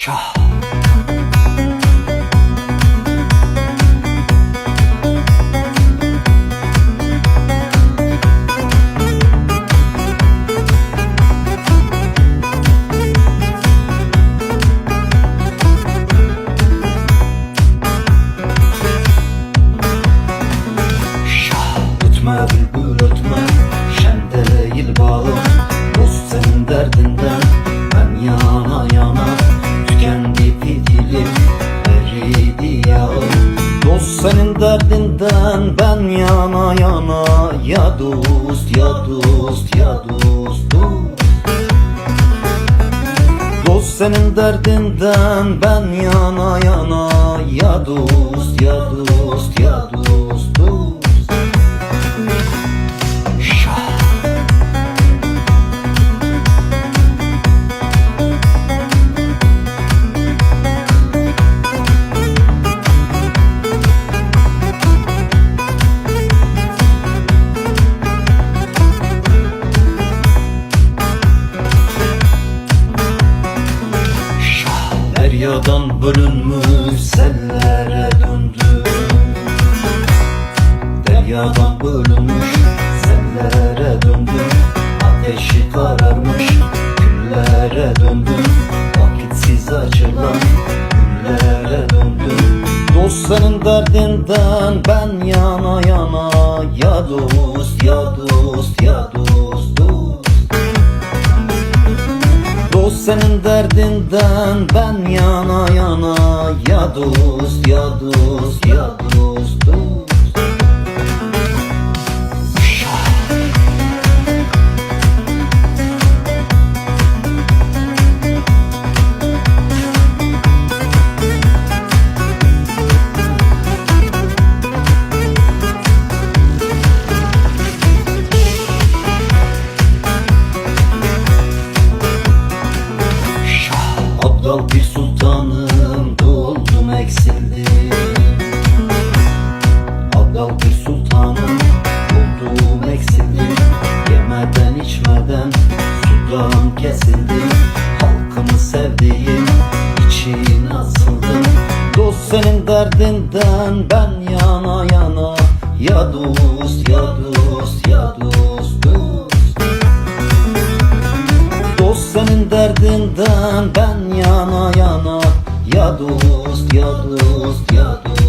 Şah. Ötme bülbül ötme, şen değil bağım. Dost senin derdinden, ben yana yana. Tükendi fidilim, eridi yağım. Dost senin derdinden, ben yana yana. Ya dost, ya dost, ya dost, dost. Dost senin derdinden, ben yana yana. Ya dost, ya dost, ya dost, dost. Deryadan bölünmüş sellere döndü. Deryadan bölünmüş sellere döndü. Ateşi kararmış küllere döndü. Vakitsiz açılan güllere döndü. Dost senin derdinden, ben yana yana. Ya dost, ya dost, ya dost, dost. Dost senin derdinden, ben yana yana. Ya dost, ya dost, ya dost, dost. Abdal bir sultanım, doldum eksildim. Abdal bir sultanım, doldum eksildim. Yemeden içmeden sudan kesildim. Halkımı sevdiğim için asıldım. Dost senin derdinden, ben yana yana. Ya dost, ya dost, ya dost, dost. Dost senin derdinden, ben yana yana. Ya dost, ya dost, ya dost.